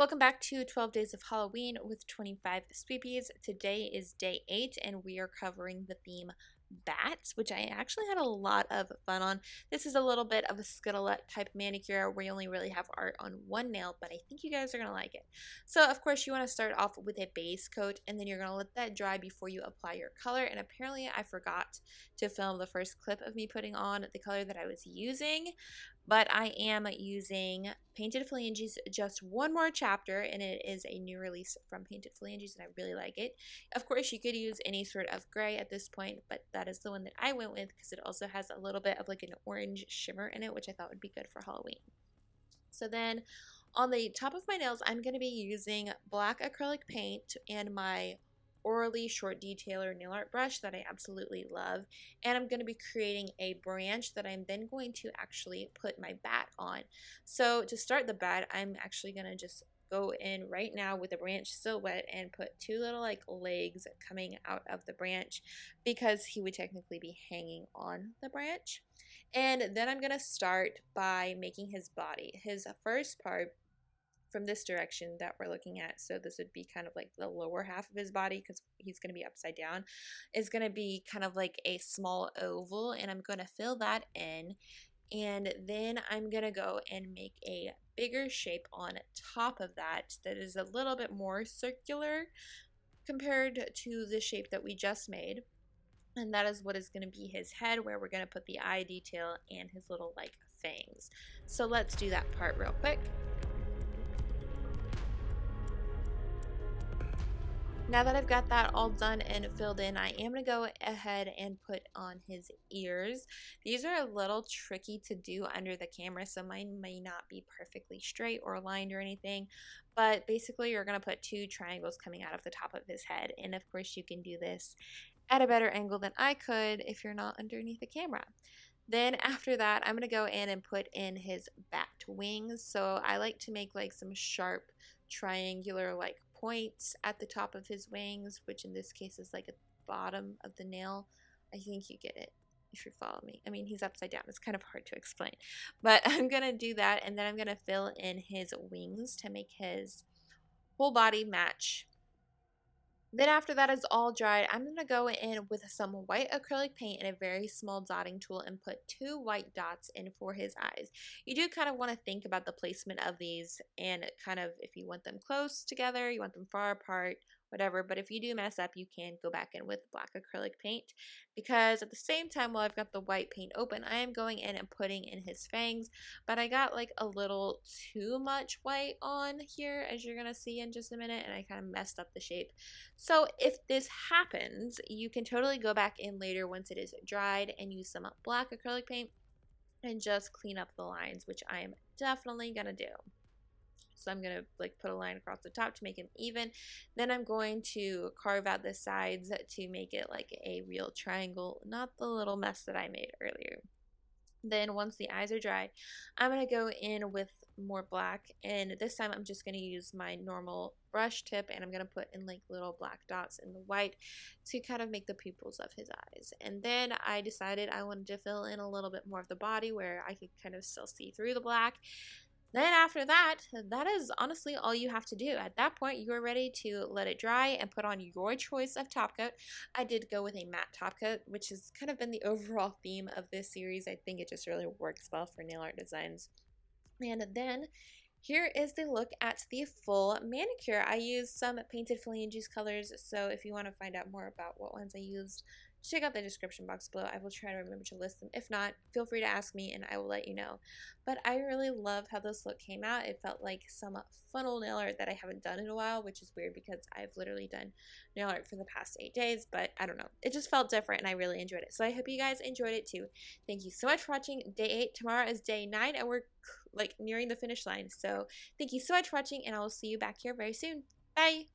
Welcome back to 12 Days of Halloween with 25 Sweetpeas. Today is day 8 and we are covering the theme bats, which I actually had a lot of fun on. This is a little bit of a skittle type manicure where you only really have art on one nail, but I think you guys are going to like it. So of course you want to start off with a base coat and then you're going to let that dry before you apply your color. And apparently I forgot to film the first clip of me putting on the color that I was using, but I am using Painted Phalanges, just one more chapter, and it is a new release from Painted Phalanges and I really like it. Of course you could use any sort of gray at this point, but that is the one that I went with because it also has a little bit of like an orange shimmer in it, which I thought would be good for Halloween. So then on the top of my nails, I'm going to be using black acrylic paint and my Orly short detailer nail art brush that I absolutely love, and I'm going to be creating a branch that I'm then going to actually put my bat on. So to start the bat, I'm actually going to just go in right now with a branch still wet and put two little like legs coming out of the branch because he would technically be hanging on the branch. And then I'm going to start by making his body. His first part from this direction that we're looking at, so this would be kind of like the lower half of his body because he's going to be upside down, is going to be kind of like a small oval, and I'm going to fill that in. And then I'm going to go and make a bigger shape on top of that is a little bit more circular compared to the shape that we just made. And that is what is going to be his head, where we're going to put the eye detail and his little like fangs. So let's do that part real quick. Now that I've got that all done and filled in, I am going to go ahead and put on his ears. These are a little tricky to do under the camera, so mine may not be perfectly straight or aligned or anything, but basically you're going to put two triangles coming out of the top of his head, and of course you can do this at a better angle than I could if you're not underneath the camera. Then after that, I'm going to go in and put in his bat wings. So I like to make like some sharp triangular like points at the top of his wings, which in this case is like at the bottom of the nail. I think you get it if you follow me. I mean, he's upside down. It's kind of hard to explain, but I'm going to do that. And then I'm going to fill in his wings to make his whole body match. Then after that is all dried, I'm going to go in with some white acrylic paint and a very small dotting tool and put two white dots in for his eyes. You do kind of want to think about the placement of these and kind of if you want them close together, you want them far apart, whatever. But if you do mess up, you can go back in with black acrylic paint, because at the same time while I've got the white paint open, I am going in and putting in his fangs, but I got like a little too much white on here, as you're going to see in just a minute, and I kind of messed up the shape. So if this happens, you can totally go back in later once it is dried and use some black acrylic paint and just clean up the lines, which I am definitely going to do. So I'm going to like put a line across the top to make him even. Then I'm going to carve out the sides to make it like a real triangle, not the little mess that I made earlier. Then once the eyes are dry, I'm going to go in with more black, and this time I'm just going to use my normal brush tip and I'm going to put in like little black dots in the white to kind of make the pupils of his eyes. And then I decided I wanted to fill in a little bit more of the body where I could kind of still see through the black. Then after that, that is honestly all you have to do. At that point, you are ready to let it dry and put on your choice of top coat. I did go with a matte top coat, which has kind of been the overall theme of this series. I think it just really works well for nail art designs. And then here is the look at the full manicure. I used some Painted Phalanges colors, so if you want to find out more about what ones I used, check out the description box below. I will try to remember to list them. If not, feel free to ask me and I will let you know. But I really love how this look came out. It felt like some funnel nail art that I haven't done in a while, which is weird because I've literally done nail art for the past 8 days, but I don't know. It just felt different and I really enjoyed it. So I hope you guys enjoyed it too. Thank you so much for watching day 8. Tomorrow is day 9 and we're like nearing the finish line. So thank you so much for watching and I will see you back here very soon. Bye!